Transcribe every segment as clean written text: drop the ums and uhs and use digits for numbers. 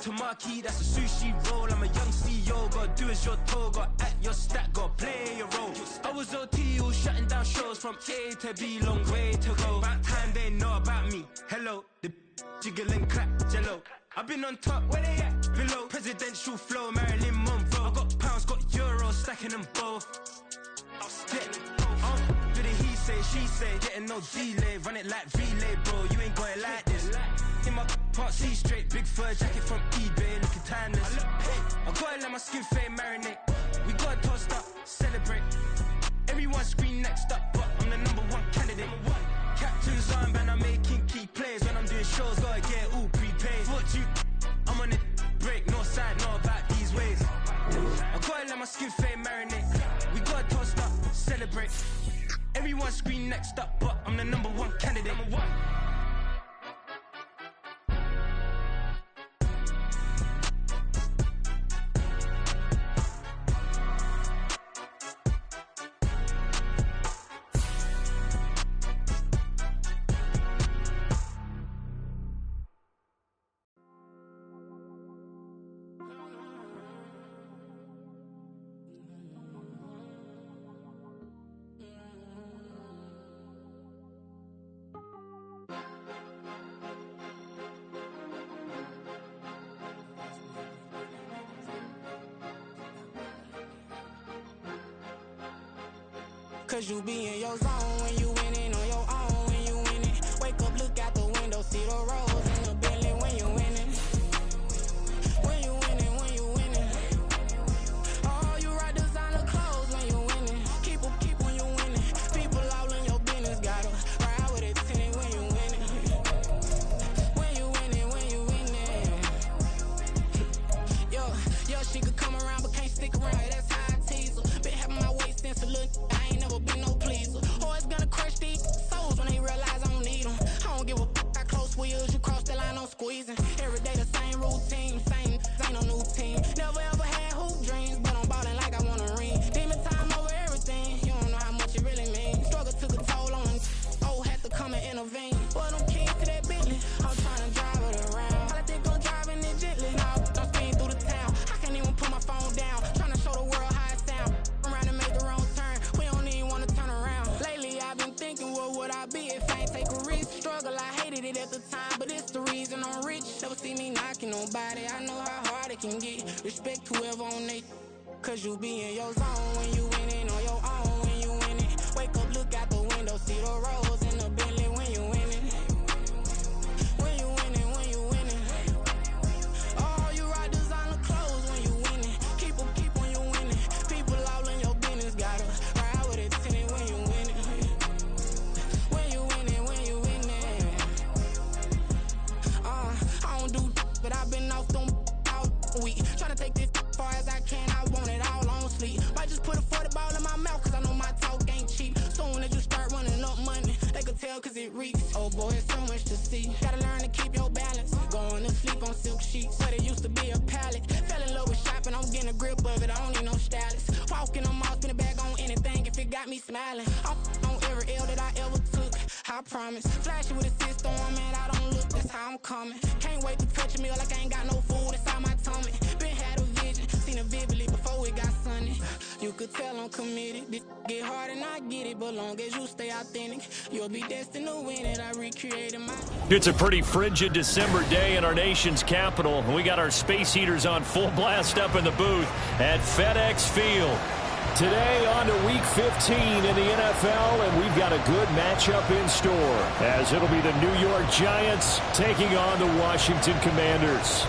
to marquee, that's a sushi roll. I'm a young CEO, gotta do as you're told. Gotta act your stat, gotta play your role. I was OT, all shutting down shows from A to B, long way to go. About time they know about me. Hello, the jiggle and clap, jello. I've been on top, where they at? Below, presidential flow, Marilyn Monroe. I got pounds, got euros, stacking them both. Do the he say, she say, getting no delay. Run it like relay, bro, you ain't got it like this. In my part C straight, big fur jacket from eBay, looking timeless. I gotta let my skin fade marinate. We gotta toast up, celebrate. Everyone scream next up, but I'm the #1 candidate. Captain's armband, I'm making key plays. When I'm doing shows, gotta get it all prepaid. Thought you, I'm on it, break, no side, know about these ways. I gotta let my skin fade marinate. We gotta toast up, celebrate. Everyone scream next up, but I'm the #1 candidate. Cause you be in your zone when you winning on your own when you winning. Wake up, look out the window, see the rose in the Bentley when you winning. When you winning, when you winning. Oh, you rock designer clothes when you winning. Keep when you winning. People all in your business, gotta ride with it tinted when you winning. When you winning, when you winning. Yo, she could come around but can't stick around. That's how I tease her. Been having my waist since a little. I ain't never been no pleaser. Always gonna crush these souls when they realize I don't need them. I don't give a f*** how close wheels. You cross the line, I'm squeezing. Every day the same routine, same, ain't no new team. Never ever had hoop dreams, but I'm ballin' like I want a ring. Demon time over everything, you don't know how much it really means. Struggle took a toll on them, oh, had to come and intervene. Boy, them kids to that Bentley, I'm tryna drive it around. All I think I'm driving it gently, now I'm speeding through the town. I can't even put my phone down, tryna show the world how it sound. Around and make the wrong turn, we don't even wanna turn around. Lately I've been thinking, what would I be if I ain't take a risk? Struggle, I hated it at the time, but it's the reason I'm rich. Never see me knocking nobody, I know how hard it can get. Respect whoever on they, cause you be in your zone when you winning on your own when you winning. Wake up, look out the window, see the rose in the Bentley when you winning. When you winning, when you winning. Oh, you rock designer clothes when you winning. Keep when you winning. People all in your business, gotta ride with it tinted when you winning. When you winning, when you winning. I don't do but I've been off them all week. Tryna take this far as I can, I want it all on sleep. Might just put a 40 ball in my mouth, cause I know my talk ain't cheap. Soon as you start running up money, they can tell cause it reeks. Oh boy, it's so much to see. Gotta learn to keep your balance. Going to sleep on silk sheets, but it used to be a pallet. Fell in love with shopping, I'm getting a grip of it, I don't need no stylist. Walking on mall, spin a bag on anything if it got me smiling. I'm on every L that I ever took, I promise. Flashy with a system, man, I don't look, that's how I'm coming. Can't wait to touch a meal like I ain't got no food inside my tummy. Been had a vision, seen it vividly before it got sunny. You could tell I'm committed, this get hard and I get it, but long as you stay authentic, you'll be destined to win it. I recreated my... It's a pretty frigid December day in our nation's capital. We got our space heaters on full blast up in the booth at FedEx Field. Today on to Week 15 in the NFL, and we've got a good matchup in store, as it'll be the New York Giants taking on the Washington Commanders.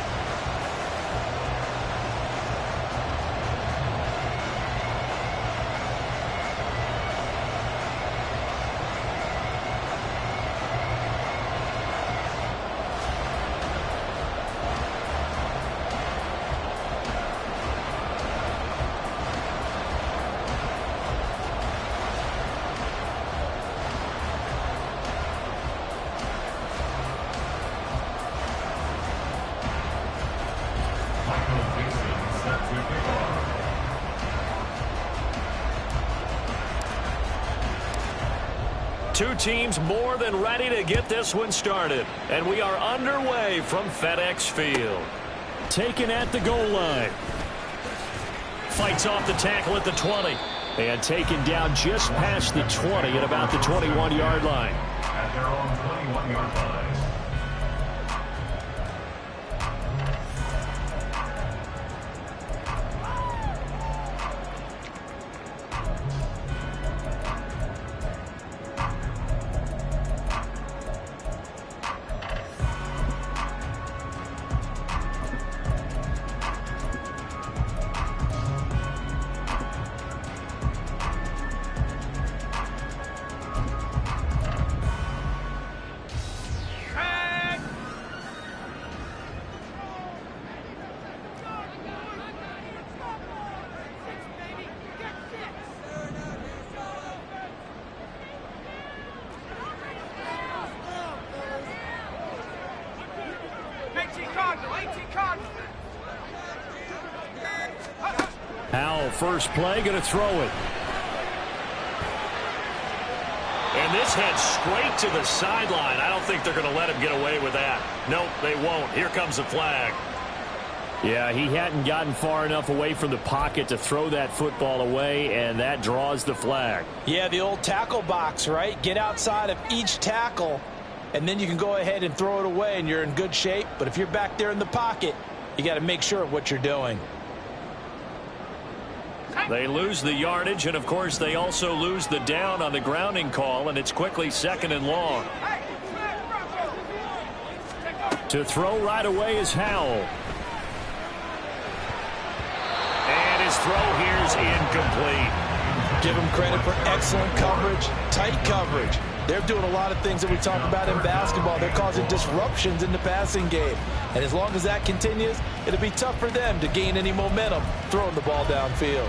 Two teams more than ready to get this one started. And we are underway from FedEx Field. taken at the goal line. Fights off the tackle at the 20. And taken down just past the 20 at about the 21-yard line. At their own 21-yard line. Howell, first play, going to throw it. And this heads straight to the sideline. I don't think they're going to let him get away with that. Nope, they won't. Here comes the flag. Yeah, he hadn't gotten far enough away from the pocket to throw that football away, and that draws the flag. Yeah, the old tackle box, right? Get outside of each tackle, and then you can go ahead and throw it away, and you're in good shape. But if you're back there in the pocket, you got to make sure of what you're doing. They lose the yardage, and, of course, they also lose the down on the grounding call, and it's quickly second and long. To throw right away is Howell. And his throw here is incomplete. Give him credit for excellent coverage, tight coverage. They're doing a lot of things that we talk about in basketball. They're causing disruptions in the passing game. And as long as that continues, it'll be tough for them to gain any momentum throwing the ball downfield.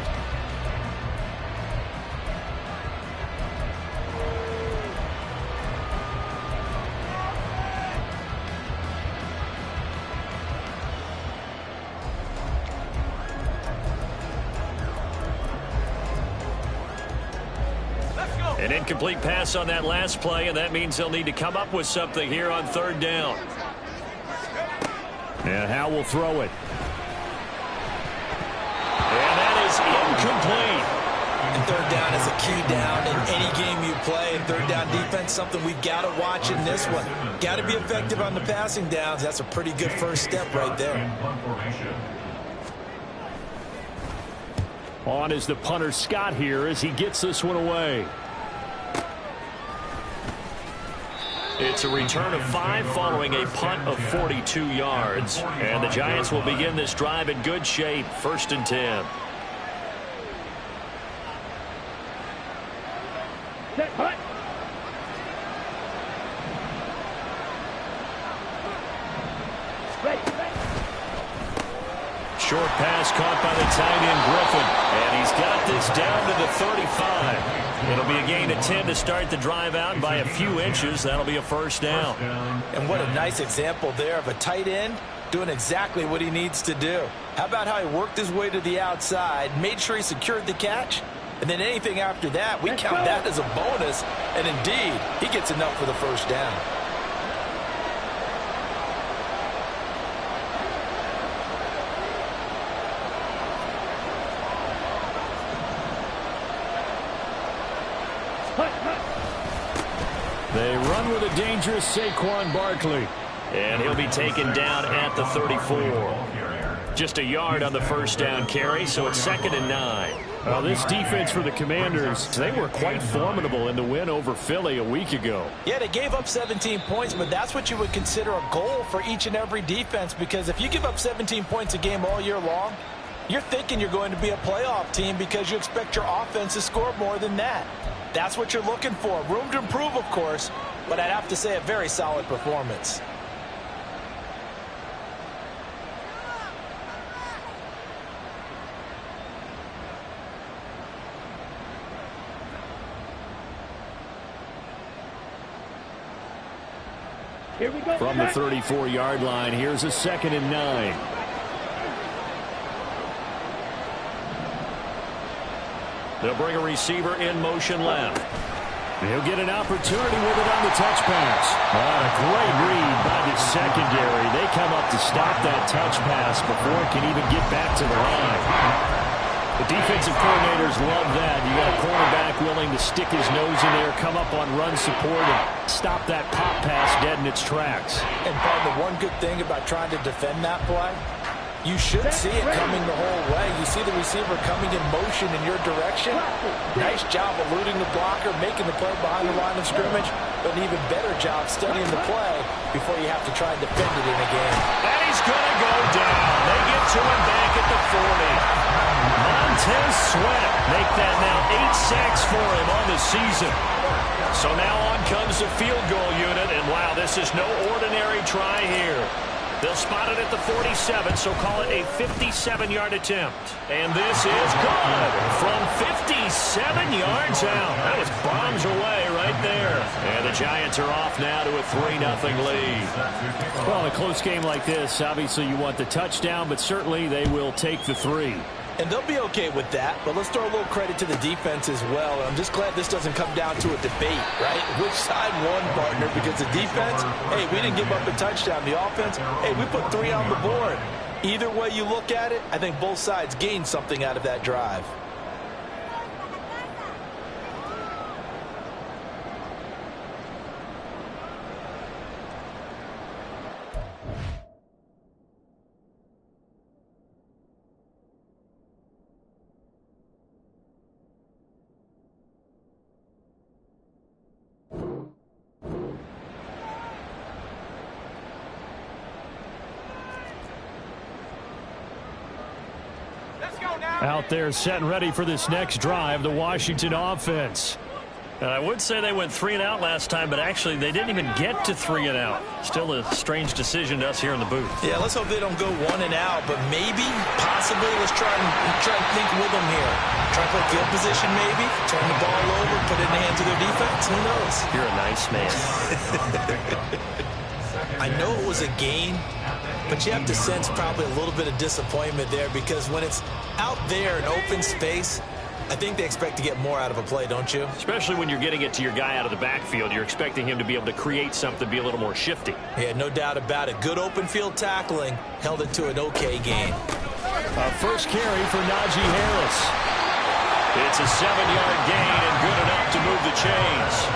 An incomplete pass on that last play, and that means they'll need to come up with something here on third down. And Howell will throw it. And that is incomplete. And third down is a key down in any game you play. And third down defense, something we've got to watch in this one. Got to be effective on the passing downs. That's a pretty good first step right there. On is the punter Scott here as he gets this one away. It's a return of 5 following a punt of 42 yards. And the Giants will begin this drive in good shape, 1st and 10. Short pass caught by the tight end Griffin. And he's got this down to the 35. It'll be a gain of 10 to start the drive out. By a few inches, that'll be a first down. And what a nice example there of a tight end doing exactly what he needs to do. How about how he worked his way to the outside, made sure he secured the catch, and then anything after that, we count that as a bonus. And indeed, he gets enough for the first down. They run with a dangerous Saquon Barkley. And he'll be taken down at the 34. Just a yard on the first down carry, so it's 2nd and 9. Well, this defense for the Commanders, they were quite formidable in the win over Philly a week ago. Yeah, they gave up 17 points, but that's what you would consider a goal for each and every defense, because if you give up 17 points a game all year long, you're thinking you're going to be a playoff team because you expect your offense to score more than that. That's what you're looking for. Room to improve, of course, but I'd have to say a very solid performance. Here we go. From the 34-yard line, here's a 2nd and 9. They'll bring a receiver in motion left. He'll get an opportunity with it on the touch pass. A great read by the secondary. They come up to stop that touch pass before it can even get back to the line. The defensive coordinators love that. You got a cornerback willing to stick his nose in there, come up on run support, and stop that pop pass dead in its tracks. And the one good thing about trying to defend that play, you should see it coming the whole way. You see the receiver coming in motion in your direction. Nice job eluding the blocker, making the play behind the line of scrimmage, but an even better job studying the play before you have to try and defend it in a game. And he's going to go down. They get to him back at the 40. Montez Sweat make that now 8 sacks for him on the season. So now on comes the field goal unit, and wow, this is no ordinary try here. They'll spot it at the 47, so call it a 57-yard attempt. And this is good from 57 yards out. That was bombs away right there. And the Giants are off now to a 3-0 lead. Well, in a close game like this, obviously you want the touchdown, but certainly they will take the 3. And they'll be okay with that, but let's throw a little credit to the defense as well. I'm just glad this doesn't come down to a debate, right? Which side won, partner? Because the defense, hey, we didn't give up a touchdown. The offense, hey, we put 3 on the board. Either way you look at it, I think both sides gained something out of that drive. Out there set and ready for this next drive, the Washington offense. And I would say they went 3 and out last time, but actually they didn't even get to 3 and out. Still a strange decision to us here in the booth. Yeah, let's hope they don't go 1 and out, but maybe, possibly, let's try and think with them here. Try to play field position maybe, turn the ball over, put it in the hands of their defense. Who knows? You're a nice man. I know it was a gain, but you have to sense probably a little bit of disappointment there because when it's out there in open space, I think they expect to get more out of a play, don't you? Especially when you're getting it to your guy out of the backfield. You're expecting him to be able to create something, be a little more shifty. Yeah, no doubt about it. Good open field tackling held it to an okay gain. First carry for Najee Harris. It's a 7-yard gain and good enough to move the chains.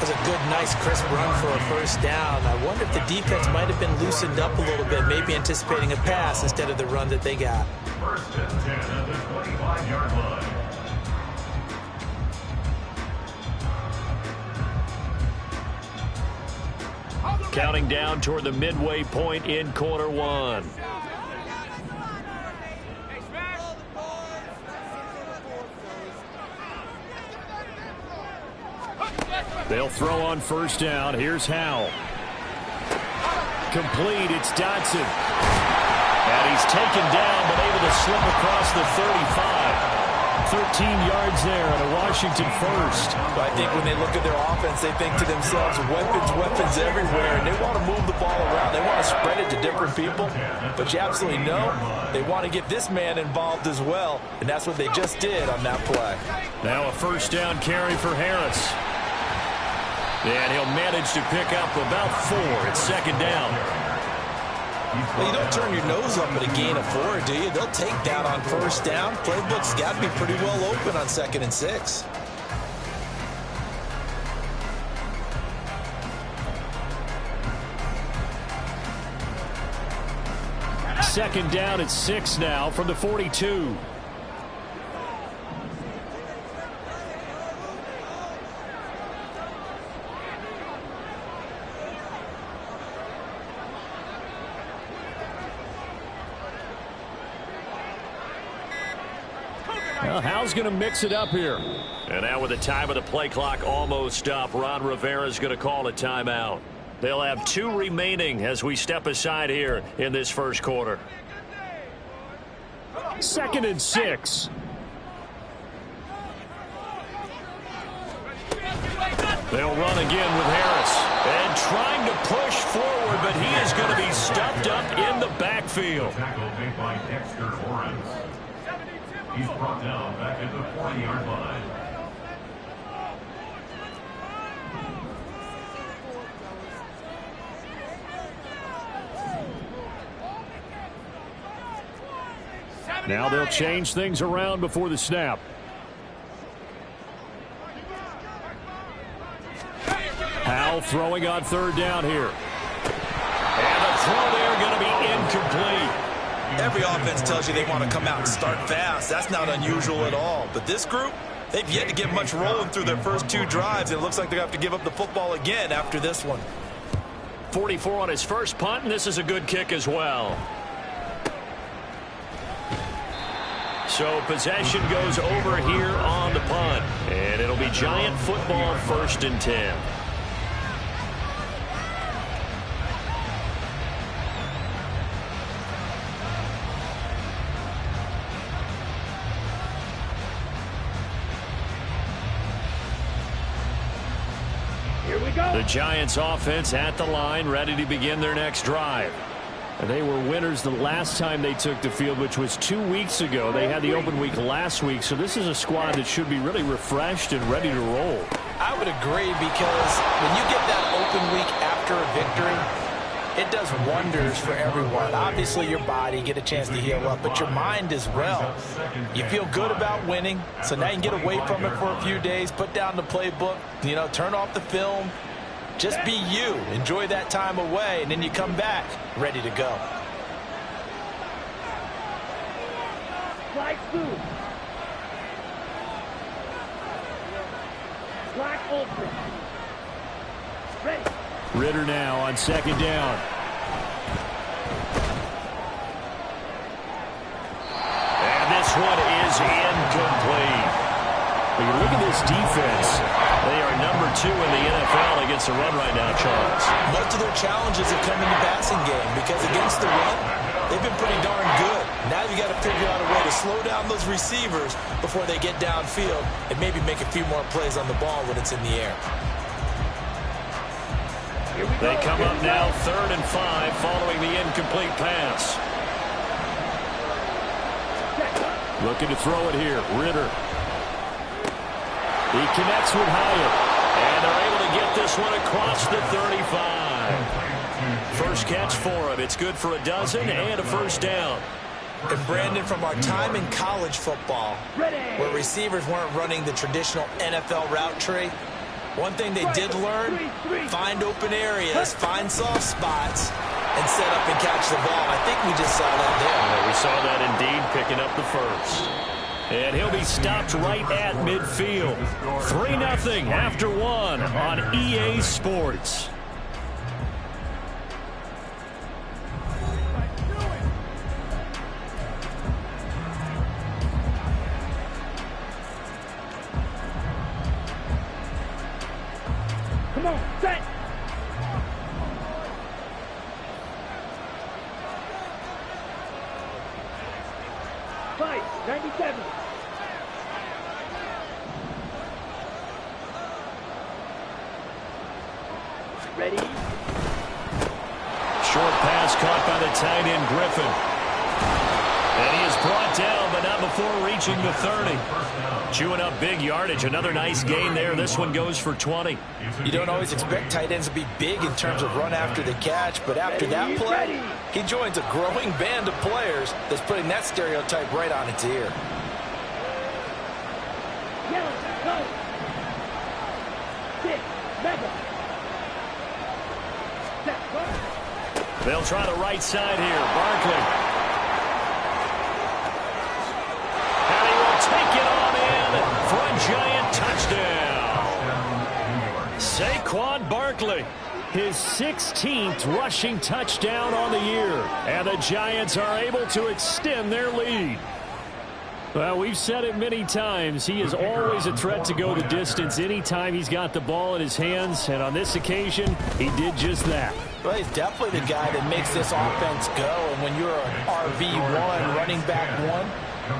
That was a good, nice, crisp run for a first down. I wonder if the defense might have been loosened up a little bit, maybe anticipating a pass instead of the run that they got. First and 10 at the 25-yard line. Counting down toward the midway point in quarter 1. They'll throw on first down. Here's Howell. Complete. It's Dotson. And he's taken down, but able to slip across the 35. 13 yards there and a Washington first. I think when they look at their offense, they think to themselves, weapons everywhere, and they want to move the ball around. They want to spread it to different people. But you absolutely know they want to get this man involved as well, and that's what they just did on that play. Now a first down carry for Harris. And he'll manage to pick up about 4. It's second down. Well, you don't turn your nose up at a gain of 4, do you? They'll take that on first down. Playbook's got to be pretty well open on 2nd and 6. Second down at 6 now from the 42. Well, Hal's going to mix it up here. And now with the time of the play clock almost up, Ron Rivera's going to call a timeout. They'll have 2 remaining as we step aside here in this first quarter. 2nd and 6. They'll run again with Harris. And trying to push forward, but he is going to be stuffed up in the backfield. Tackle made by Dexter Lawrence. He's brought down back at the 40-yard line. Now they'll change things around before the snap. Howell throwing on third down here. And the throw there going to be incomplete. Every offense tells you they want to come out and start fast. That's not unusual at all. But this group, they've yet to get much rolling through their first 2 drives, and it looks like they're going to have to give up the football again after this one. 44 on his first punt, and this is a good kick as well. So possession goes over here on the punt, and it'll be Giant football 1st and 10. The Giants offense at the line, ready to begin their next drive. They were winners the last time they took the field, which was 2 weeks ago. They had the open week last week, so this is a squad that should be really refreshed and ready to roll. I would agree, because when you get that open week after a victory, it does wonders for everyone. Obviously, your body, get a chance to heal up, but your mind as well. You feel good about winning, so now you can get away from it for a few days, put down the playbook, turn off the film. Just be you. Enjoy that time away, and then you come back ready to go. Flag 2. Flag open. Ready. Ritter now on 2nd down. And this one is incomplete. When you look at this defense, they are number 2 in the NFL against the run right now, Charles. Most of their challenges have come in the passing game, because against the run, they've been pretty darn good. Now you got to figure out a way to slow down those receivers before they get downfield and maybe make a few more plays on the ball when it's in the air. They come up now 3rd and 5 following the incomplete pass. Looking to throw it here. Ritter. He connects with Hyatt. And they're able to get this one across the 35. First catch for him. It's good for a dozen and a first down. And Brandon, from our time in college football, where receivers weren't running the traditional NFL route tree, one thing they did learn, find open areas, find soft spots, and set up and catch the ball. I think we just saw that there. Yeah, we saw that indeed, picking up the first. And he'll be stopped right at midfield. 3-0 after 1 on EA Sports. Come on, set. Fight, 97. Ready? Short pass caught by the tight end Griffin. And he is brought down, but not before reaching the 30. Chewing up big yardage. Another nice gain there. This one goes for 20. You don't always expect tight ends to be big in terms of run after the catch, but after that play, he joins a growing band of players that's putting that stereotype right on its ear. Yellow, go. 6, mega. They'll try the right side here. Barkley. And he will take it on in for a Giant touchdown. Saquon Barkley, his 16th rushing touchdown on the year. And the Giants are able to extend their lead. Well, we've said it many times. He is always a threat to go the distance anytime he's got the ball in his hands. And on this occasion, he did just that. Well, he's definitely the guy that makes this offense go. And when you're an RB1, running back 1,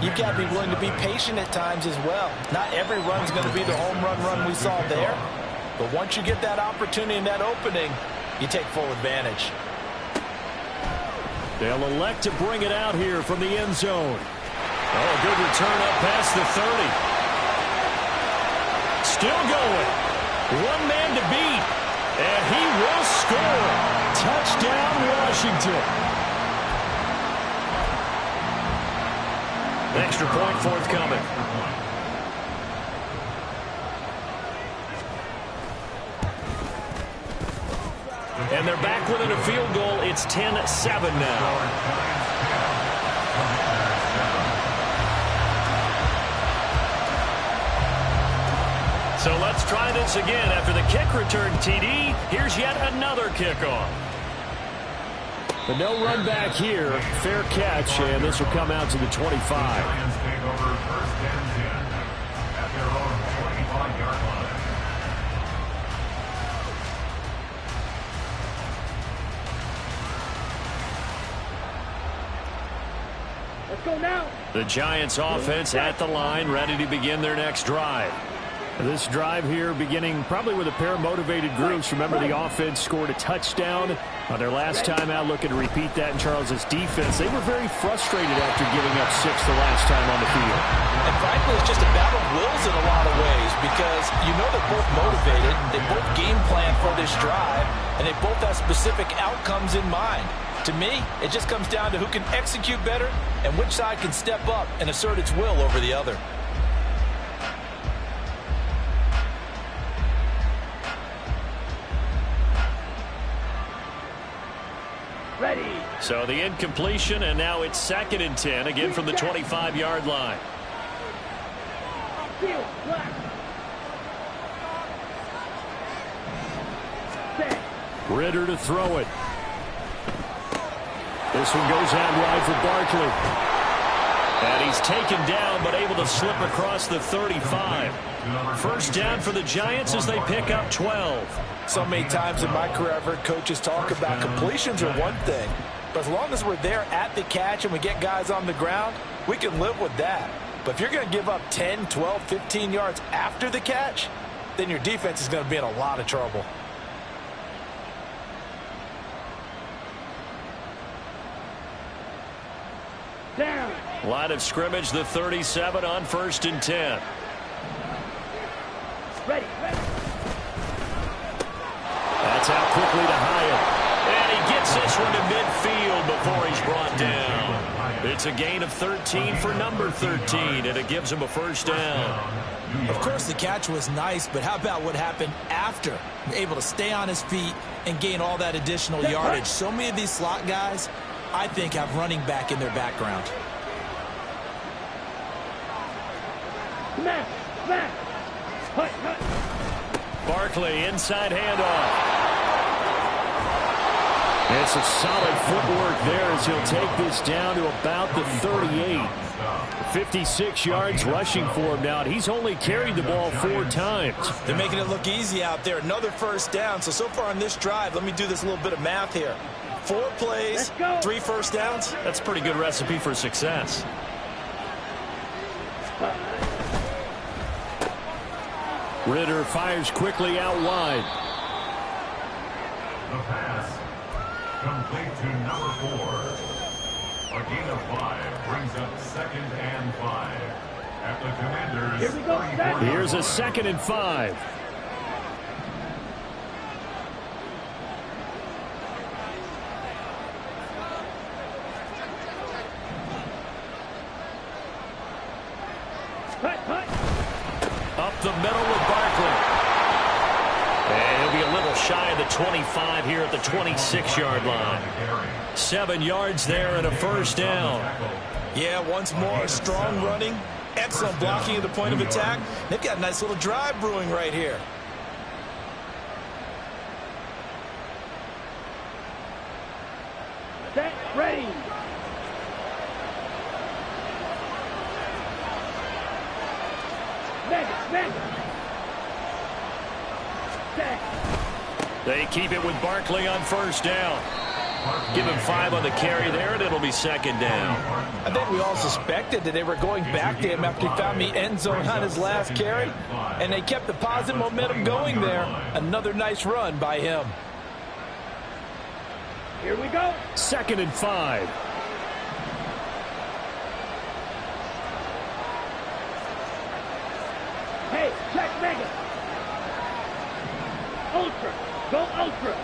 you've got to be willing to be patient at times as well. Not every run's going to be the home run we saw there. But once you get that opportunity and that opening, you take full advantage. They'll elect to bring it out here from the end zone. Oh, good return up past the 30. Still going. One man to beat. And he will score. Touchdown, Washington. Extra point forthcoming. And they're back within a field goal. It's 10-7 now. So let's try this again. After the kick return TD, here's yet another kickoff. But no run back here. Fair catch, and this will come out to the 25. Lions take over first and 10 at their own 25-yard line. Let's go now. The Giants offense at the line, ready to begin their next drive. This drive here beginning probably with a pair of motivated groups. Remember, the offense scored a touchdown on their last time out, looking to repeat that in Charles's defense. They were very frustrated after giving up 6 the last time on the field. And frankly, it's just a battle of wills in a lot of ways because you know they're both motivated. They both game plan for this drive, and they both have specific outcomes in mind. To me, it just comes down to who can execute better and which side can step up and assert its will over the other. Ready. So the incompletion, and now it's 2nd and 10, again from the 25-yard line. Field, black. Set. Ritter to throw it. This one goes out wide for Barkley. And he's taken down, but able to slip across the 35. First down for the Giants as they pick up 12. So many times in my career I've heard coaches talk about completions are one thing, but as long as we're there at the catch and we get guys on the ground, we can live with that. But if you're going to give up 10, 12, 15 yards after the catch, then your defense is going to be in a lot of trouble. Down. Line of scrimmage, the 37 on 1st and 10. Ready. Ready. That's out quickly to Hyatt. And he gets this one to midfield before he's brought down. It's a gain of 13 for number 13, and it gives him a first down. Of course, the catch was nice, but how about what happened after? Able to stay on his feet and gain all that additional yardage. So many of these slot guys, I think, have running back in their background. Smash. Smash. Hut. Hut. Barkley, inside handoff. It's a solid footwork there as he'll take this down to about the 38. 56 yards rushing for him now. He's only carried the ball 4 times. They're making it look easy out there. Another first down. So far on this drive, let me do this little bit of math here. 4 plays, 3 first downs. That's a pretty good recipe for success. Ritter fires quickly out wide. The pass complete to number 4. A gain of 5 brings up 2nd and 5 at the Commanders' Here we go. 34-yard Here's a line. 2nd and 5. Hut. Hut. Up the middle with Barkley. And he'll be a little shy of the 25 here at the 26-yard line. 7 yards there and a first down. Yeah, once more, strong running, excellent blocking at the point of attack. They've got a nice little drive brewing right here. Set. Ready. Mega. Set. They keep it with Barkley on first down. Give him 5 on the carry there, and it'll be 2nd down. I think we all suspected that they were going back to him after he found the end zone on his last carry, and they kept the positive momentum going there. Another nice run by him. Here we go. 2nd and 5. Hey, check Mega. Ultra. Go Ultra.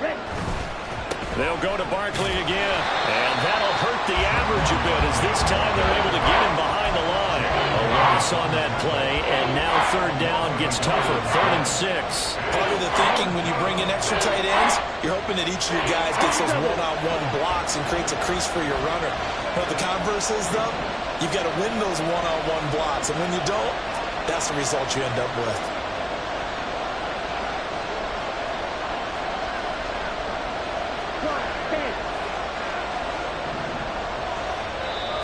Ready. They'll go to Barkley again, and that'll hurt the average a bit as this time they're able to get him behind the line. A loss on that play, and now third down gets tougher. 3rd and 6. Part of the thinking when you bring in extra tight ends, you're hoping that each of your guys gets those one-on-one blocks and creates a crease for your runner. But the converse is, though, you've got to win those one-on-one blocks, and when you don't, that's the result you end up with.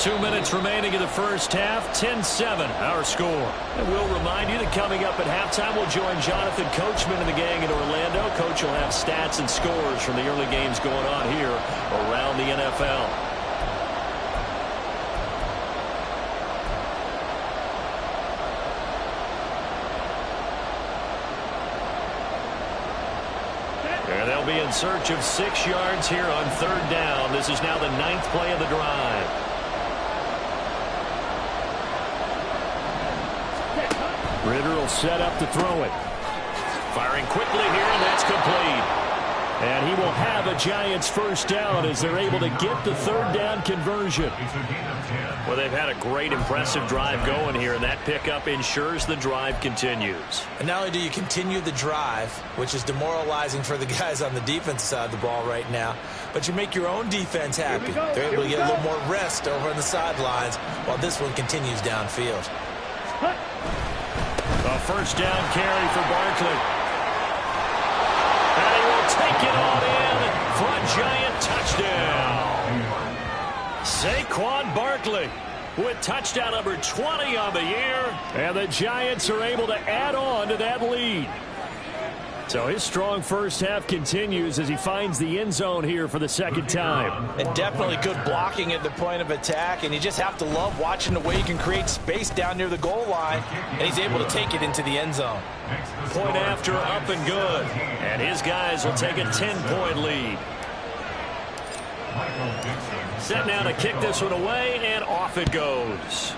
2 minutes remaining in the first half. 10-7, our score. And we'll remind you that coming up at halftime, we'll join Jonathan Coachman and the gang in Orlando. Coach will have stats and scores from the early games going on here around the NFL. And they'll be in search of 6 yards here on third down. This is now the 9th play of the drive. Ritter will set up to throw it. Firing quickly here, and that's complete. And he will have a Giants first down as they're able to get the third down conversion. Well, they've had a great, impressive drive going here, and that pickup ensures the drive continues. And not only do you continue the drive, which is demoralizing for the guys on the defense side of the ball right now, but you make your own defense happy. They're able to get a little more rest over on the sidelines while this one continues downfield. A first down carry for Barkley. And he will take it on in for a Giant touchdown. Saquon Barkley with touchdown number 20 on the year. And the Giants are able to add on to that lead. So his strong first half continues as he finds the end zone here for the second time. And definitely good blocking at the point of attack, and you just have to love watching the way he can create space down near the goal line, and he's able to take it into the end zone. Point after, up and good. And his guys will take a 10-point lead. Set now to kick this one away, and off it goes.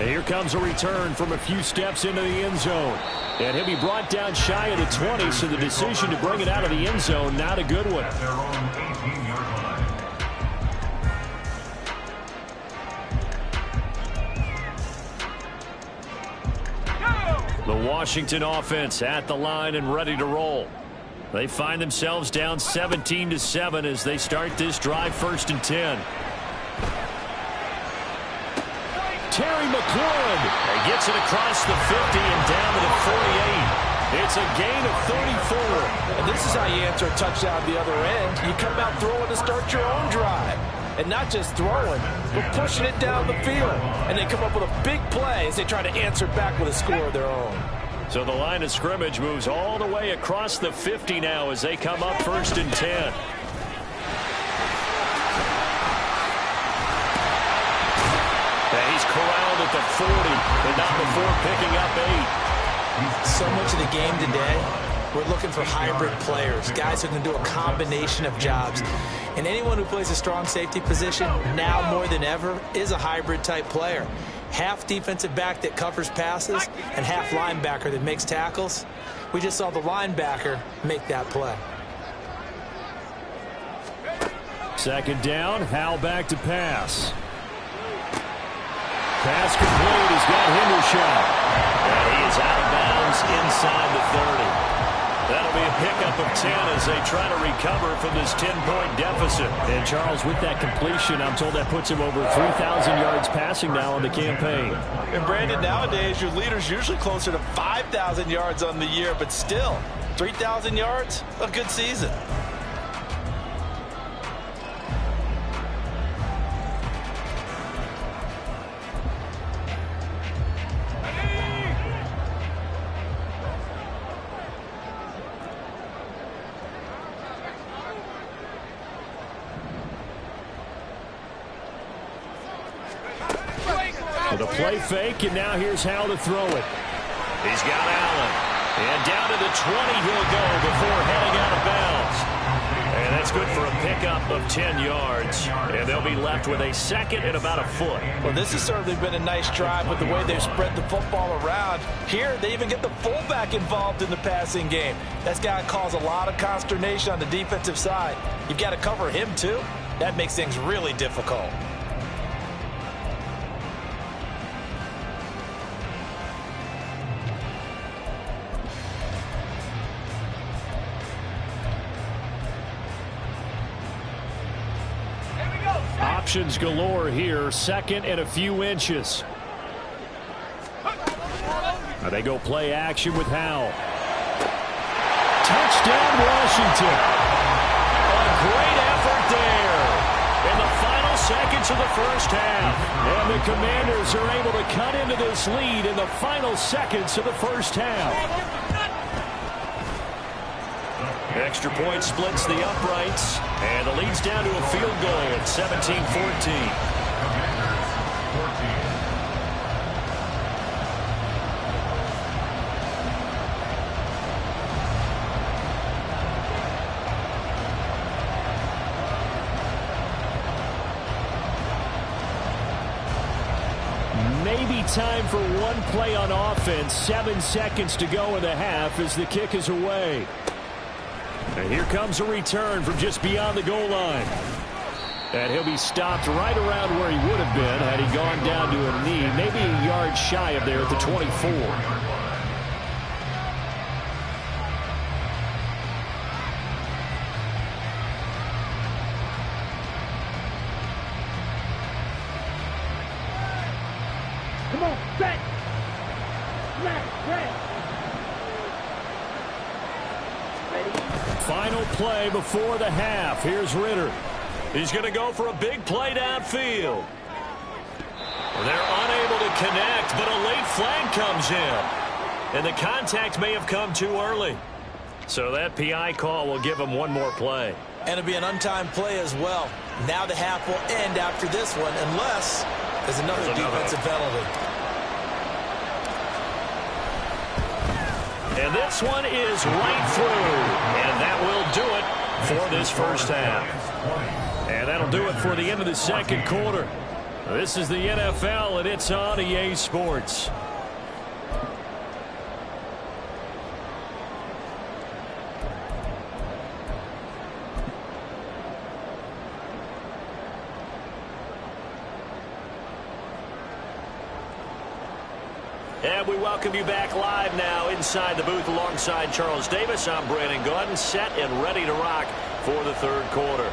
And here comes a return from a few steps into the end zone. And he'll be brought down shy of the 20, so the decision to bring it out of the end zone, not a good one. The Washington offense at the line and ready to roll. They find themselves down 17-7 as they start this drive, 1st and 10. Terry McLaurin gets it across the 50 and down to the 48. It's a gain of 34. And this is how you answer a touchdown the other end. You come out throwing to start your own drive. And not just throwing, but pushing it down the field. And they come up with a big play as they try to answer back with a score of their own. So the line of scrimmage moves all the way across the 50 now as they come up 1st and 10. He's corralled at the 40, but not before picking up 8. So much of the game today, we're looking for hybrid players, guys who can do a combination of jobs. And anyone who plays a strong safety position, now more than ever, is a hybrid-type player. Half defensive back that covers passes and half linebacker that makes tackles. We just saw the linebacker make that play. Second down, Howell back to pass. Pass complete. He's got Hendershot. And he is out of bounds inside the 30. That'll be a pickup of 10 as they try to recover from this 10-point deficit. And, Charles, with that completion, I'm told that puts him over 3,000 yards passing now on the campaign. And, Brandon, nowadays your leader's usually closer to 5,000 yards on the year, but still, 3,000 yards, a good season. The play fake, and now here's how to throw it. He's got Allen. And down to the 20 he'll go before heading out of bounds. And that's good for a pickup of 10 yards, and they'll be left with a second and about a foot. Well, this has certainly been a nice drive with the way they've spread the football around. Here, they even get the fullback involved in the passing game. That's got to cause a lot of consternation on the defensive side. You've got to cover him, too. That makes things really difficult. Options galore here, second and a few inches. Now they go play action with Howell. Touchdown, Washington. A great effort there in the final seconds of the first half. And the Commanders are able to cut into this lead in the final seconds of the first half. Extra point splits the uprights, and the lead's down to a field goal at 17-14. Maybe time for one play on offense. 7 seconds to go in the half as the kick is away. And here comes a return from just beyond the goal line. And he'll be stopped right around where he would have been had he gone down to a knee, maybe a yard shy of there at the 24. Come on, set. Left, right. Final play before the half. Here's Ritter. He's going to go for a big play downfield. They're unable to connect, but a late flag comes in. And the contact may have come too early. So that PI call will give him one more play. And it'll be an untimed play as well. Now the half will end after this one, unless there's another defensive penalty. And this one is right through. And that will do it for this first half. And that'll do it for the end of the second quarter. This is the NFL, and it's on EA Sports. And we welcome you back live now inside the booth alongside Charles Davis. I'm Brandon Gordon, set and ready to rock for the third quarter.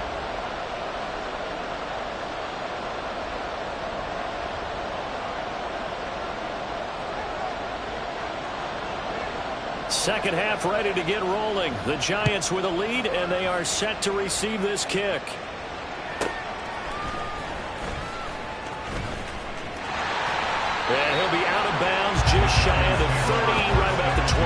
Second half ready to get rolling. The Giants with a lead, and they are set to receive this kick. And he'll be out of bounds just shy of the 30, right about the 29.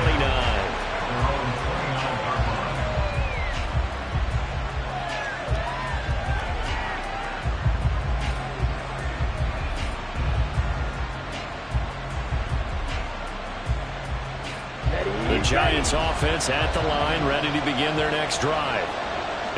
The Giants offense at the line, ready to begin their next drive.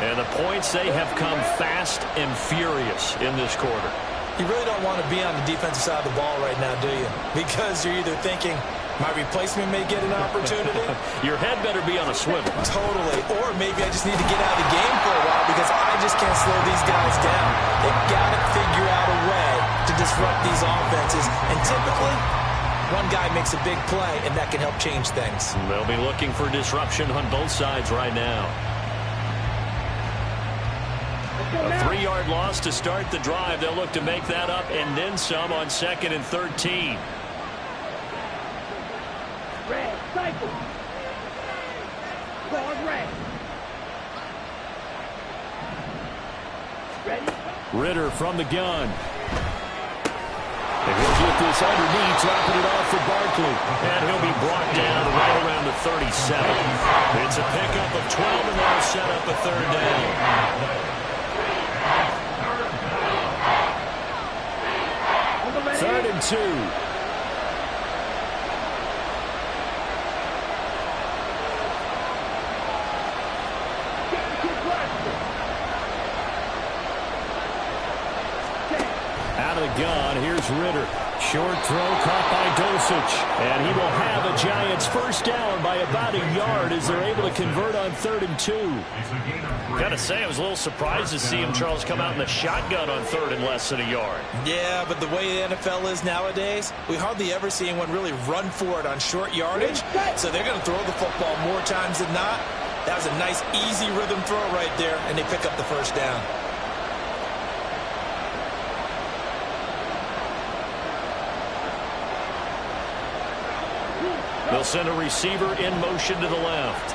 And the points, they have come fast and furious in this quarter. You really don't want to be on the defensive side of the ball right now, do you? Because you're either thinking, my replacement may get an opportunity. Your head better be on a swivel. Totally. Or maybe I just need to get out of the game for a while because I just can't slow these guys down. They've got to figure out a way to disrupt these offenses. And typically, one guy makes a big play, and that can help change things. They'll be looking for disruption on both sides right now. A 3-yard loss to start the drive. They'll look to make that up and then some on 2nd and 13. Red, cycle. Pause red. Ready? Ritter from the gun. And he'll get this underneath, dropping it off for Barkley. And he'll be brought down right around the 37. It's a pickup of 12, and they'll set up a third down. 3rd and 2. gone. Here's Ritter. Short throw caught by Dulcich. And he will have a Giants first down by about a yard as they're able to convert on 3rd and 2. Gotta say, I was a little surprised to see him, Charles, come out in the shotgun on 3rd and less than a yard. Yeah, but the way the NFL is nowadays, we hardly ever see anyone really run for it on short yardage. So they're going to throw the football more times than not. That was a nice, easy rhythm throw right there, and they pick up the first down. They'll send a receiver in motion to the left.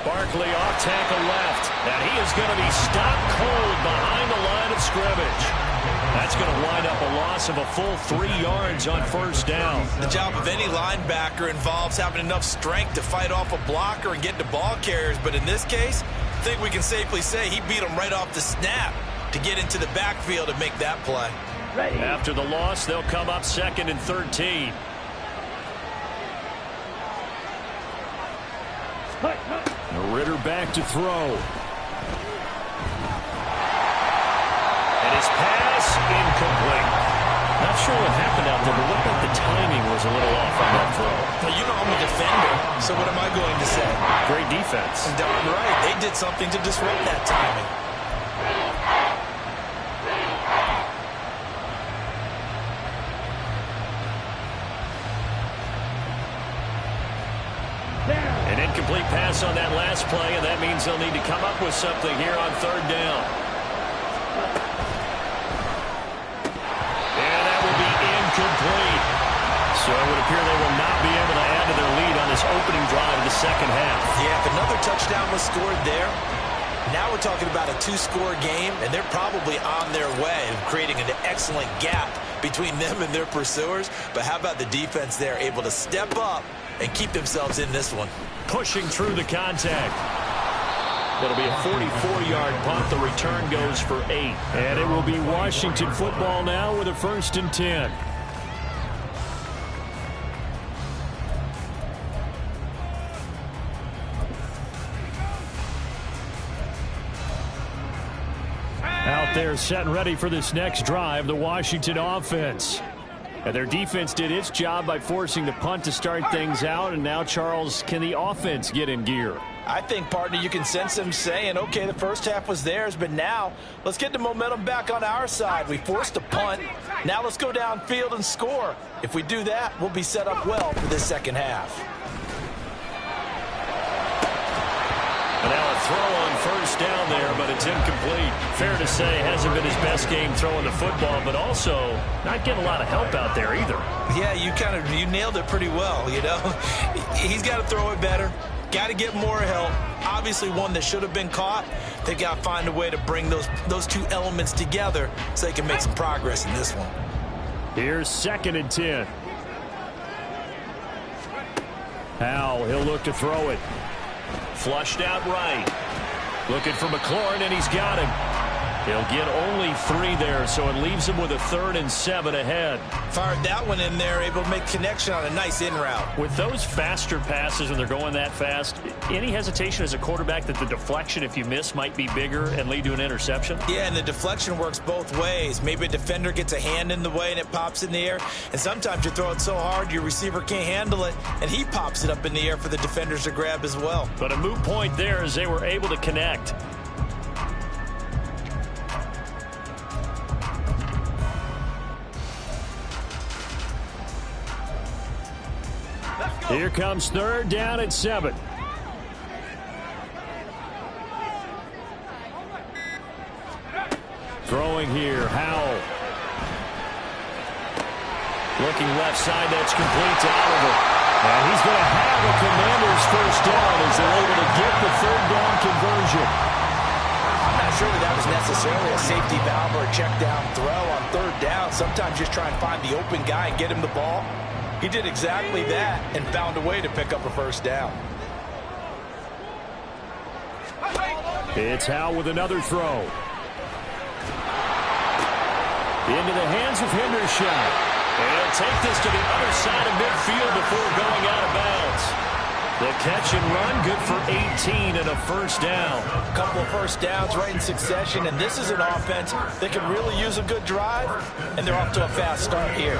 Barkley off tackle left. And he is going to be stopped cold behind the line of scrimmage. That's going to wind up a loss of a full 3 yards on first down. The job of any linebacker involves having enough strength to fight off a blocker and get to ball carriers. But in this case, I think we can safely say he beat him right off the snap to get into the backfield and make that play. After the loss, they'll come up 2nd and 13. Ritter back to throw. And his pass incomplete. Not sure what happened out there, but looked like the timing was a little off on that throw. Well, you know I'm a defender, so what am I going to say? Great defense. Darn right. They did something to disrupt that timing. An incomplete pass on that last play, and that means they'll need to come up with something here on 3rd down. And that will be incomplete. So it would appear they will not be able to add to their lead on this opening drive of the second half. Yeah, if another touchdown was scored there, now we're talking about a 2-score game, and they're probably on their way of creating an excellent gap between them and their pursuers. But how about the defense there, able to step up and keep themselves in this one? Pushing through the contact. It'll be a 44-yard punt. The return goes for 8. And it will be Washington football now with a 1st and 10. Out there set and ready for this next drive, the Washington offense. And their defense did its job by forcing the punt to start things out. And now, Charles, can the offense get in gear? I think, partner, you can sense them saying, okay, the first half was theirs, but now let's get the momentum back on our side. We forced a punt. Now let's go downfield and score. If we do that, we'll be set up well for this second half. And now a throw on first down there, but it's incomplete. Fair to say, hasn't been his best game throwing the football, but also not getting a lot of help out there either. Yeah, you nailed it pretty well, you know. He's got to throw it better. Got to get more help. Obviously one that should have been caught. They got to find a way to bring those two elements together so they can make some progress in this one. Here's 2nd and 10. Howell, he'll look to throw it. Flushed out right. Looking for McLaurin, and he's got him. He'll get only 3 there, so it leaves him with a 3rd and 7 ahead. Fired that one in there, able to make connection on a nice in route. With those faster passes when they're going that fast, any hesitation as a quarterback that the deflection, if you miss, might be bigger and lead to an interception? Yeah, and the deflection works both ways. Maybe a defender gets a hand in the way and it pops in the air, and sometimes you throw it so hard your receiver can't handle it, and he pops it up in the air for the defenders to grab as well. But a moot point there as they were able to connect. Here comes 3rd down at 7. Throwing here, Howell. Looking left side, that's complete to Oliver. And he's going to have a Commanders first down as they're able to get the 3rd down conversion. I'm not sure that was necessarily a safety valve or a check down throw on 3rd down. Sometimes just try and find the open guy and get him the ball. He did exactly that and found a way to pick up a first down. It's Howell with another throw. Into the hands of Hendershot. And he'll take this to the other side of midfield before going out of bounds. The catch and run, good for 18 and a first down. A couple of first downs right in succession, and this is an offense that can really use a good drive, and they're off to a fast start here.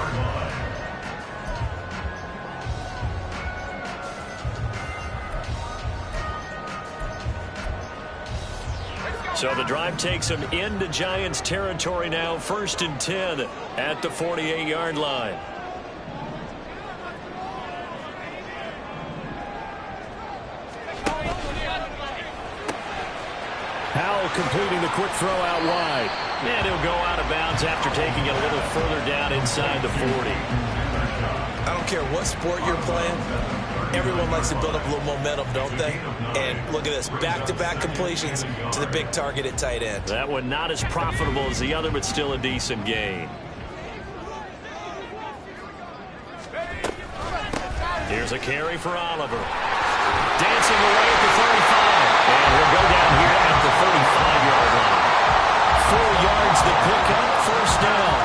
So the drive takes them into Giants territory now, 1st and 10 at the 48-yard line. Howell completing the quick throw out wide. And he'll go out of bounds after taking it a little further down inside the 40. I don't care what sport you're playing. Everyone likes to build up a little momentum, don't they? And look at this, back-to-back completions to the big target at tight end. That one not as profitable as the other, but still a decent gain. Here's a carry for Oliver. Dancing away at the 35. And he'll go down here at the 35-yard line. 4 yards the pickup, first down.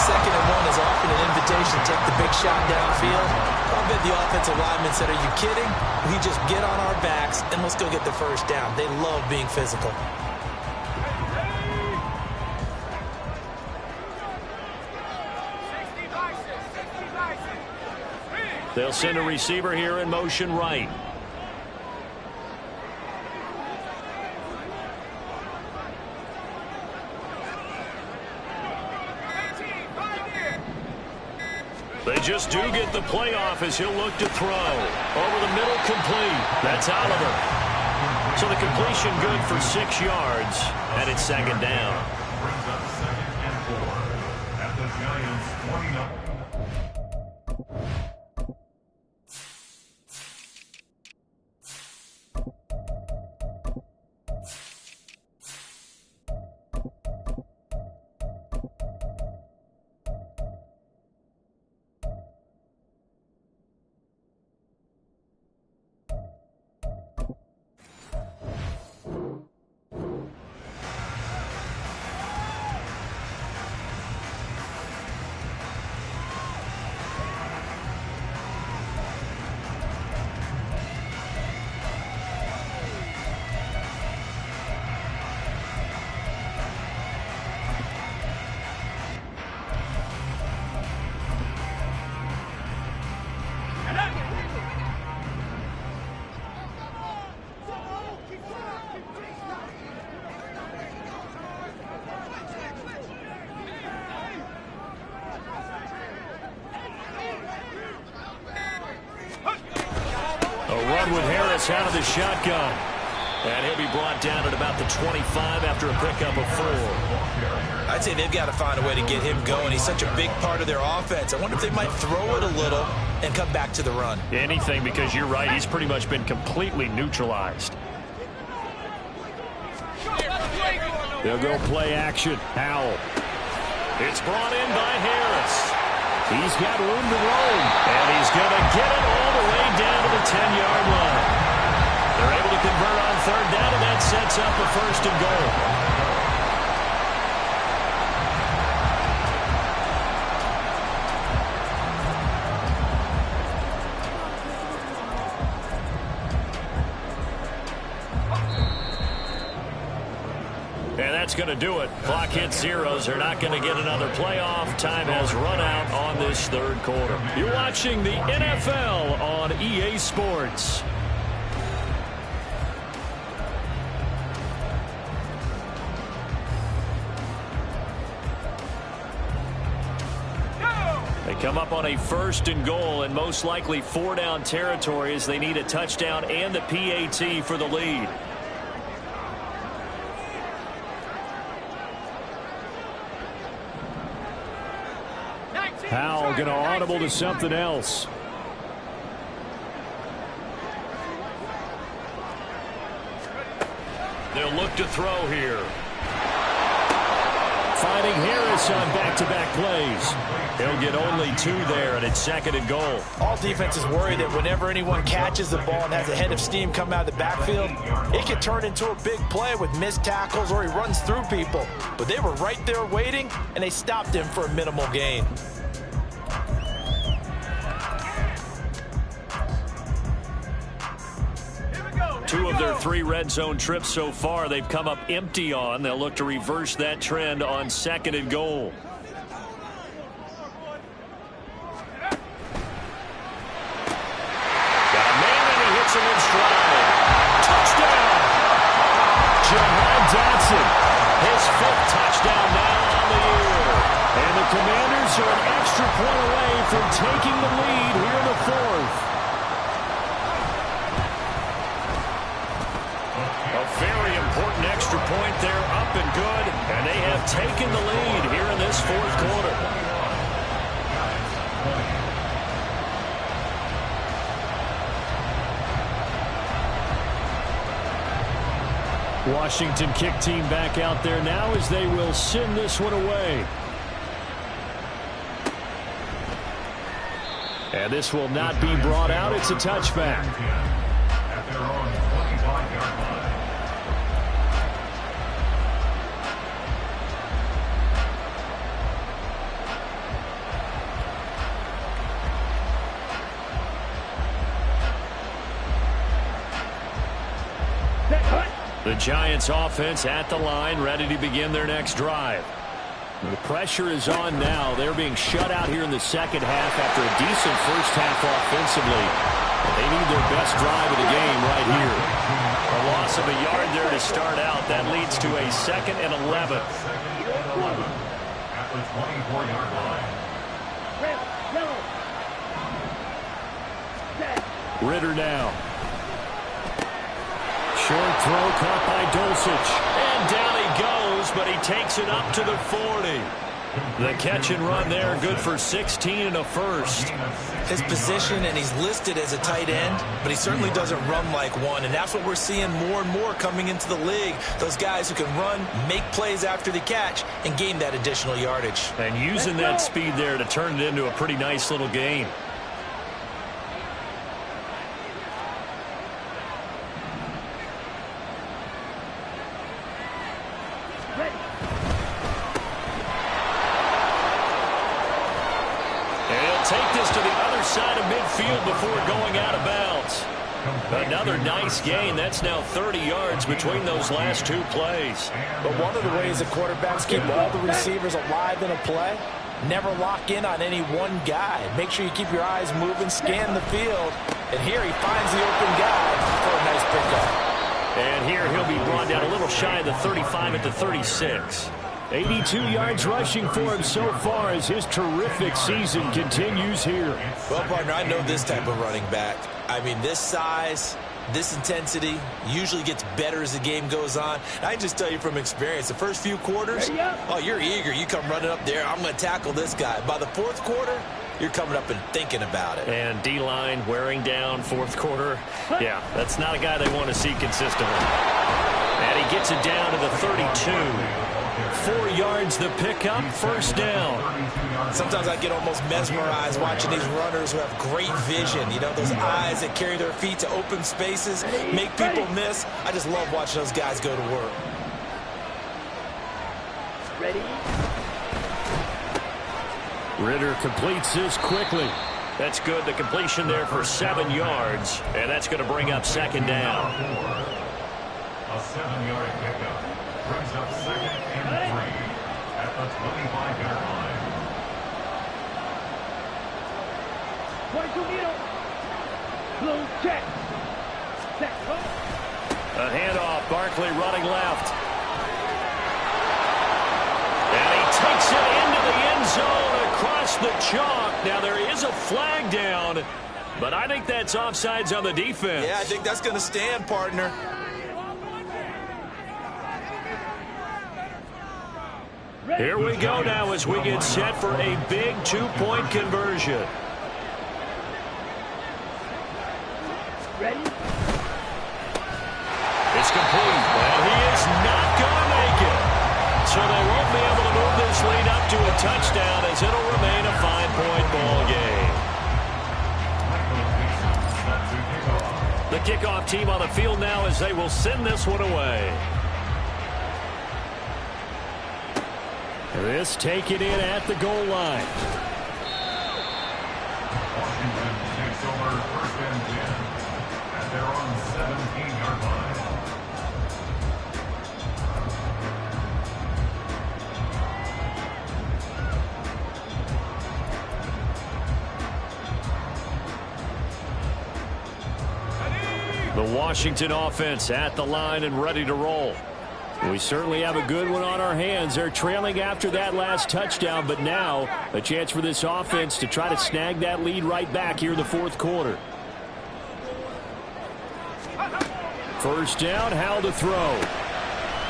2nd and 1 is often an invitation to take the big shot downfield. I bet the offensive lineman said, are you kidding? We just get on our backs and let's go get the first down. They love being physical. They'll send a receiver here in motion right. They just do get the playoff as he'll look to throw. Over the middle, complete. That's Oliver. So the completion good for 6 yards, and it's 2nd down. Brings up 2nd and 4 at the Giants' 29. With Harris out of the shotgun. And he'll be brought down at about the 25 after a pickup of 4. I'd say they've got to find a way to get him going. He's such a big part of their offense. I wonder if they might throw it a little and come back to the run. Anything, because you're right. He's pretty much been completely neutralized. They'll go play action. Howell. It's brought in by Harris. He's got room to roam, and he's going to get it all the way down to the 10-yard line. They're able to convert on 3rd down, and that sets up a 1st and goal. And that's going to do it. Clock hits zeros. They're not going to get another playoff. Time has run out on this 3rd quarter. You're watching the NFL on EA Sports. They come up on a 1st and goal and most likely 4-down territory as they need a touchdown and the PAT for the lead. Howell going to audible to something else. They'll look to throw here. Finding Harris on back-to-back plays. He'll get only 2 there, and it's 2nd and goal. All defenses worry that whenever anyone catches the ball and has a head of steam come out of the backfield, it can turn into a big play with missed tackles or he runs through people. But they were right there waiting, and they stopped him for a minimal gain. 2 of their 3 red zone trips so far, they've come up empty on. They'll look to reverse that trend on 2nd and goal. Got a man and he hits him in stride. Touchdown! Jahan Dotson, his 5th touchdown now on the year. And the Commanders are an extra point away from taking the lead here in the 4th. A very important extra point there, up and good, and they have taken the lead here in this 4th quarter. Washington kick team back out there now as they will send this one away. And this will not be brought out. It's a touchback. At their own 25-yard line. The Giants offense at the line, ready to begin their next drive. The pressure is on now. They're being shut out here in the second half after a decent first half offensively. They need their best drive of the game right here. A loss of a yard there to start out. That leads to a 2nd and 11. At the 24-yard line. Ritter now. Short throw caught by Dulcich. And down he goes, but he takes it up to the 40. The catch and run there, good for 16 and a first. His position, and he's listed as a tight end, but he certainly doesn't run like one, and that's what we're seeing more and more coming into the league. Those guys who can run, make plays after the catch, and gain that additional yardage. And using that speed there to turn it into a pretty nice little game. Take this to the other side of midfield before going out of bounds. Another nice gain. That's now 30 yards between those last 2 plays. But one of the ways that quarterbacks keep all the receivers alive in a play, never lock in on any one guy. Make sure you keep your eyes moving, scan the field. And here he finds the open guy for a nice pickup. And here he'll be brought down a little shy of the 35 at the 36. 82 yards rushing for him so far as his terrific season continues here. Well, partner, I know this type of running back. I mean, this size, this intensity usually gets better as the game goes on. I can just tell you from experience, the first few quarters, oh, you're eager. You come running up there, I'm going to tackle this guy. By the 4th quarter, you're coming up and thinking about it. And D-line wearing down 4th quarter. Yeah, that's not a guy they want to see consistently. And he gets it down to the 32. 4 yards the pickup, first down. Sometimes I get almost mesmerized watching these runners who have great vision. You know, those eyes that carry their feet to open spaces, make people miss. I just love watching those guys go to work. Ready? Ritter completes this quickly. That's good. The completion there for 7 yards. And that's going to bring up 2nd down. A 7-yard pickup brings up 2nd and 3 at the 25-yard line. 22 middle. Blue check. Set. A handoff. Barkley running left. And he takes it into the end zone across the chalk. Now there is a flag down, but I think that's offsides on the defense. Yeah, I think that's going to stand, partner. Here we go now as we get set for a big 2-point conversion. Ready? It's complete, and he is not going to make it. So they won't be able to move this lead up to a touchdown as it'll remain a 5-point ball game. The kickoff team on the field now as they will send this one away. This taken in at the goal line. Washington takes over 1st and 10 at their own 17-yard line. Washington offense at the line and ready to roll. We certainly have a good one on our hands. They're trailing after that last touchdown, but now a chance for this offense to try to snag that lead right back here in the fourth quarter. First down, Howell to throw.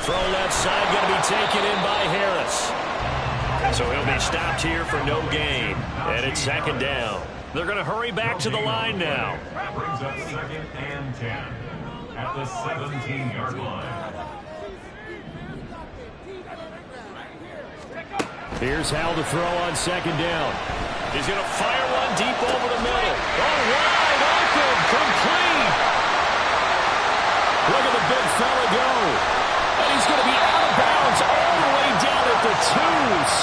Throw left side, going to be taken in by Harris. So he'll be stopped here for no gain. And it's second down. They're going to hurry back to the line now. Brings up second and 10 at the 17-yard line. Here's Howell to throw on second down. He's going to fire one deep over the middle. Oh, wide open, complete. Look at the big fella go. And he's going to be out of bounds all the way down at the 2.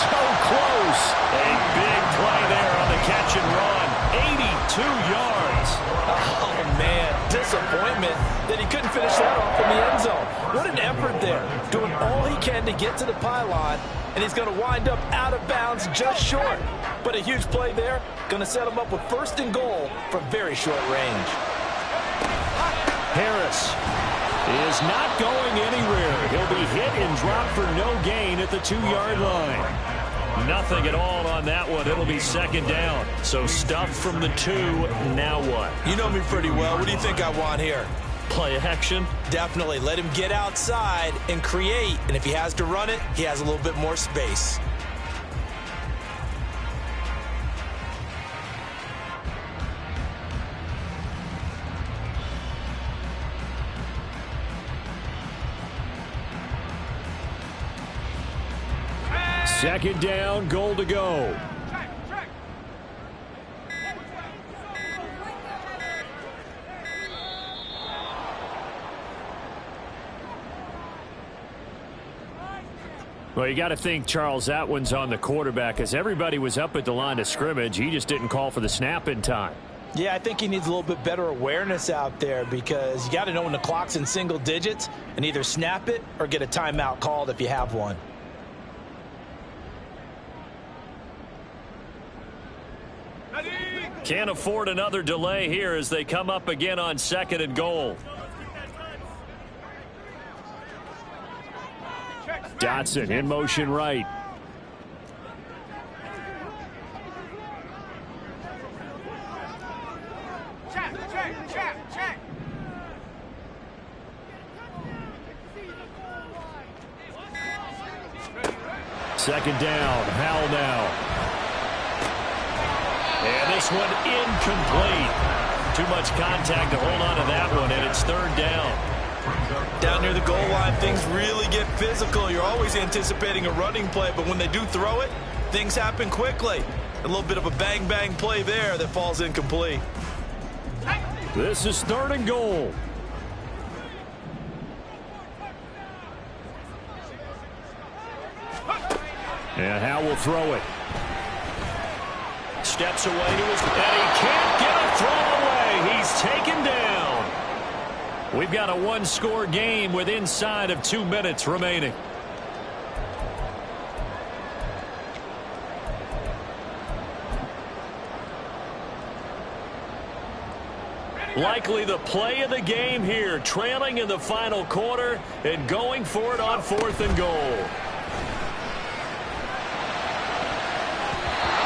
So close. A big play there on the catch and run. 82 yards. Oh, man. Disappointment that he couldn't finish that off in the end zone. What an effort there. Doing all he can to get to the pylon, and he's going to wind up out of bounds just short. But a huge play there. Going to set him up with first and goal from very short range. Harris is not going anywhere. He'll be hit and dropped for no gain at the 2-yard line. Nothing at all on that one. It'll be second down. So stuff from the 2. Now what? You know me pretty well. What do you think I want here? Play action? Definitely. Let him get outside and create. And if he has to run it, he has a little bit more space. Second down, goal to go. Well, you got to think, Charles, that one's on the quarterback, as everybody was up at the line of scrimmage. He just didn't call for the snap in time. Yeah, I think he needs a little bit better awareness out there, because you got to know when the clock's in single digits and either snap it or get a timeout called if you have one. Can't afford another delay here as they come up again on second and goal. Dotson in motion right. Second down, Howell now. And this one incomplete. Too much contact to hold on to that one, and it's third down. Down near the goal line, things really get physical. You're always anticipating a running play, but when they do throw it, things happen quickly. A little bit of a bang-bang play there that falls incomplete. This is third and goal. And Howell will throw it. Steps away to his, and he can't get a throw away. He's taken down. We've got a one-score game with inside of 2 minutes remaining. Likely the play of the game here, trailing in the final quarter and going for it on fourth and goal.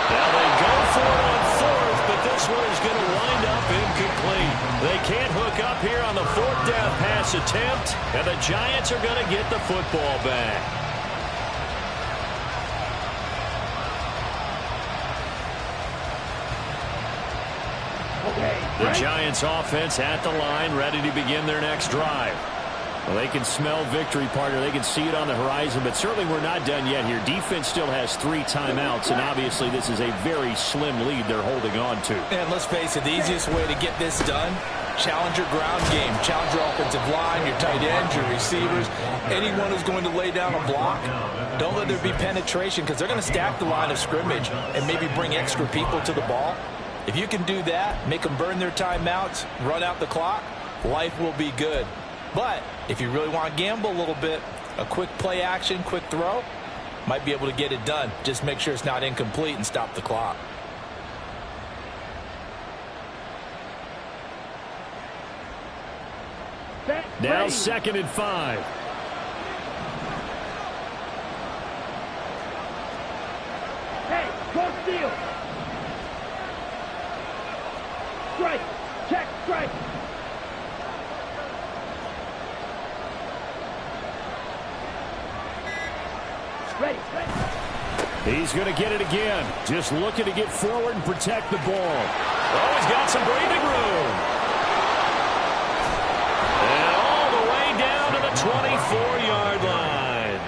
Now they go for it on fourth, but this one is going to wind up incomplete. They can't hook up here on the fourth down pass attempt, and the Giants are going to get the football back. The Giants offense at the line, ready to begin their next drive. Well, they can smell victory, partner. They can see it on the horizon, but certainly we're not done yet here. Defense still has 3 timeouts, and obviously this is a very slim lead they're holding on to. And let's face it, the easiest way to get this done, challenge your ground game. Challenge your offensive line, your tight ends, your receivers, anyone who's going to lay down a block. Don't let there be penetration, because they're going to stack the line of scrimmage and maybe bring extra people to the ball. If you can do that, make them burn their timeouts, run out the clock, life will be good. But if you really want to gamble a little bit, a quick play action, quick throw, might be able to get it done. Just make sure it's not incomplete and stop the clock. Set, Now ready. 2nd and 5. Hey, cross field. Strike. Check, strike. Ready, ready. He's going to get it again. Just looking to get forward and protect the ball. Oh, he's got some breathing room. And all the way down to the 24-yard line.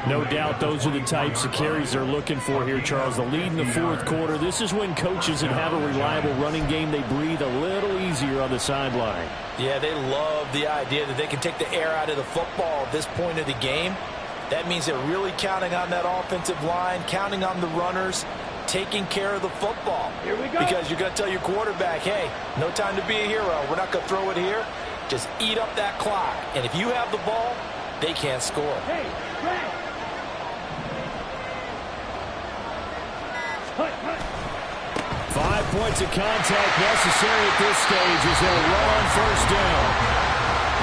No doubt those are the types of carries they're looking for here, Charles. The lead in the fourth quarter. This is when coaches that have a reliable running game, they breathe a little easier on the sideline. Yeah, they love the idea that they can take the air out of the football at this point of the game. That means they're really counting on that offensive line, counting on the runners, taking care of the football. Here we go. Because you're going to tell your quarterback, hey, no time to be a hero. We're not going to throw it here. Just eat up that clock. And if you have the ball, they can't score. Hey, flag. Hut, hut. 5 points of contact necessary at this stage as they'll run on first down.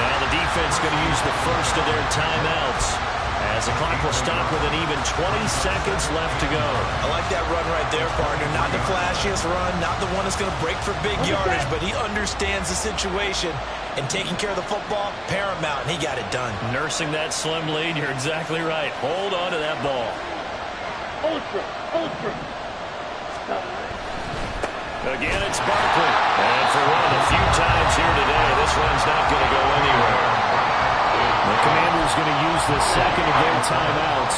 Now the defense going to use the first of their timeouts as the clock will stop with an even 20 seconds left to go. I like that run right there, partner. Not the flashiest run, not the one that's going to break for big yardage, but he understands the situation, and taking care of the football, paramount, and he got it done. Nursing that slim lead, you're exactly right. Hold on to that ball. Ultra, ultra. Again, it's Barkley. And for one of the few times here today, this one's not going to go anywhere. The Commanders going to use the second of their timeouts.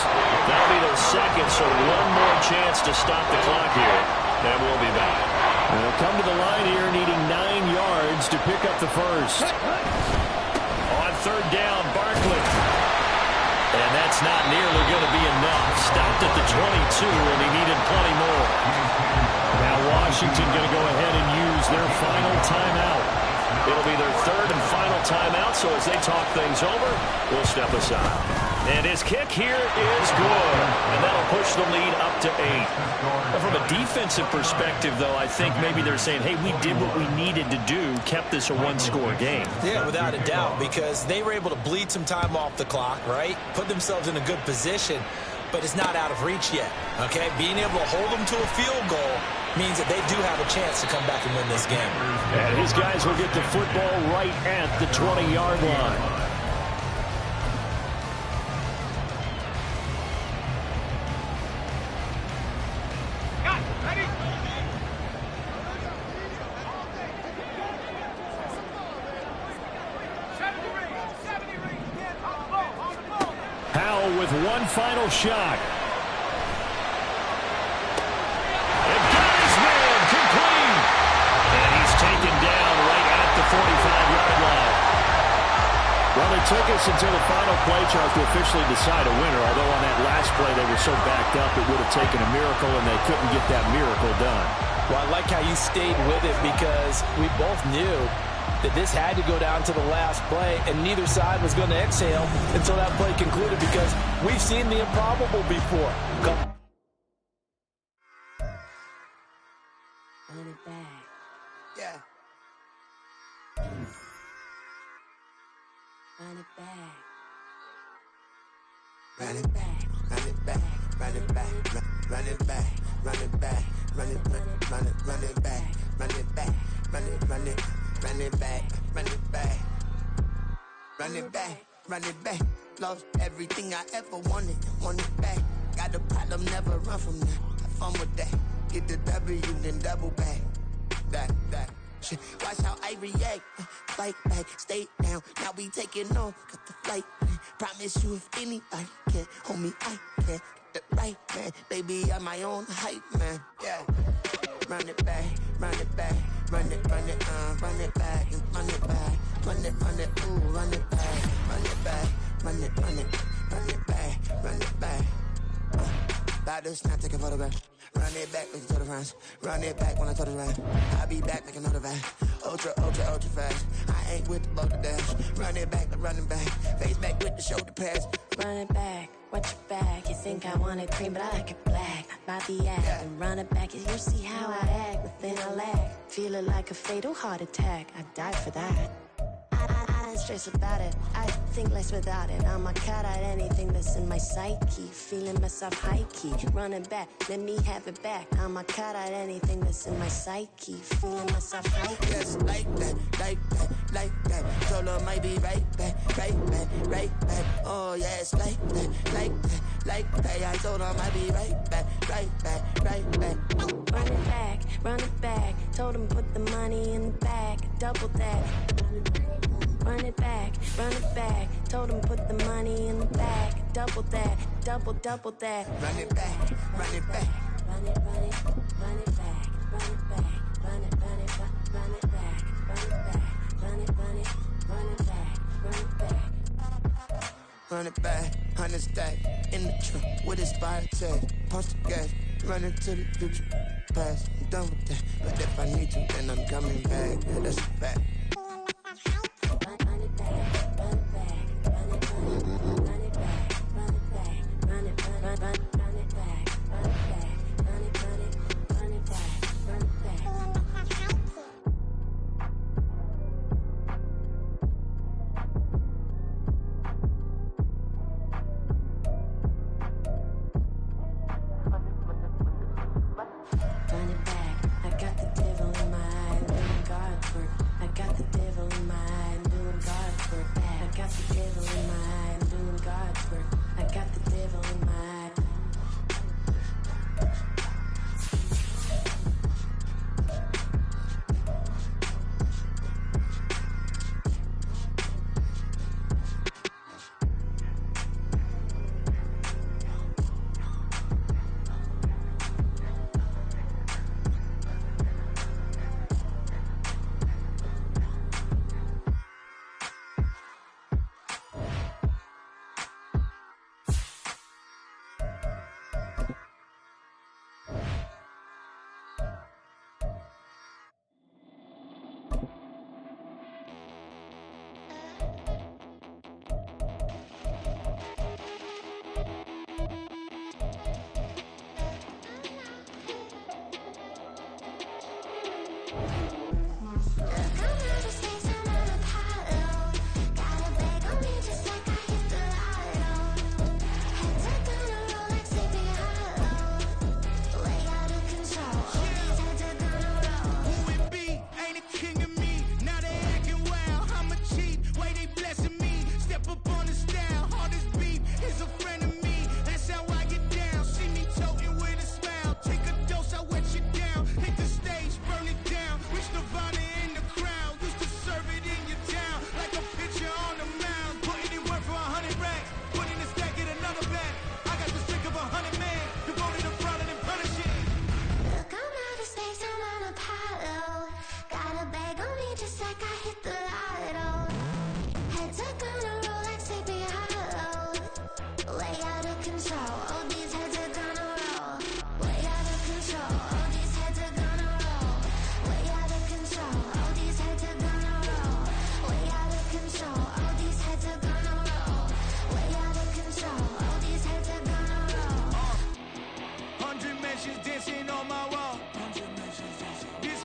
That'll be their second, so one more chance to stop the clock here. And we'll be back. They'll come to the line here needing 9 yards to pick up the first. On third down, Barkley. And that's not nearly going to be enough. Stopped at the 22, and he needed plenty more. Now Washington going to go ahead and use their final timeout. It'll be their third and final timeout, so as they talk things over, we'll step aside. And his kick here is good, and that'll push the lead up to 8. Now, from a defensive perspective, though, I think maybe they're saying, hey, we did what we needed to do, kept this a one-score game. Yeah, without a doubt, because they were able to bleed some time off the clock, right? Put themselves in a good position, but it's not out of reach yet, okay? Being able to hold them to a field goal means that they do have a chance to come back and win this game. And his guys will get the football right at the 20-yard line. Howell with one final shot. And got his man complete. And he's taken down right at the 45-yard line. Well, it took us until the final play, Charles, to officially decide a winner. Although on that last play they were so backed up it would have taken a miracle, and they couldn't get that miracle done. Well, I like how you stayed with it because we both knew that this had to go down to the last play, and neither side was going to exhale until that play concluded because we've seen the improbable before. Run it back. Yeah. Run it back. Run it back, run it back, run it back, run it back, run it back, run it back, run it back, run it back, run it back, run it back, run it back. Lost everything I ever wanted it back. Got a problem, never run from that. Have fun with that. Get the W, then double back. That. Shit. Watch how I react. Fight back, stay down. Now we taking off. Got the flight. Promise you if anybody can hold me, I can. Get the right man. Baby, I'm my own hype man. Yeah. Run it back, run it back. Run it back, and run it back. Run it, ooh, run it back. Run it back, run it back, run it back. About to snap, take a photograph. Run it back, make it to the front. Run it back when I touch the right. I'll be back, make another back. Ultra fast. I ain't with the boat to dash. Run it back, running back. Face back with the shoulder pads. Run it back, watch your back. You think I want it cream, but I like it black. Not the act, Yeah. and run it back. You see how I act, but then I lag. Feel it like a fatal heart attack. I die for that. I mind stress about it. I think less without it. I'ma cut out anything that's in my psyche. Feeling myself high-key, running back, let me have it back. I'ma cut out anything that's in my psyche. Feeling myself high-key. Yes, like that, like that, like that. Solo might be right back, right back, right back. Oh yes, like that, like that, like that. I told him I'd be right back, right back, right back. Run it back, run it back. Told him put the money in the bag, double that. Run it back, run it back. Told him put the money in the bag, double that, double that. Run it back, run it back. Run it, run it, run it back, run it back, run it, run it, run it back, run it back, run it, run it, run it back, run it back. Run it back, 100 stack in the trunk with his fire tag. Punch the gas, running to the future. Past, I'm done with that. But if I need to, then I'm coming back. That's a fact. Run it back, run it back, run it, run it, run it back, run it back, run it, run it back, run it back, run it, run it, run it back, run it back. Run it back, I got the devil in my eye, doing God's work. I got the devil in my eye, I'm doing God's work. I got the devil in my eye, I'm doing God's work. I got the devil in my eye. Heads are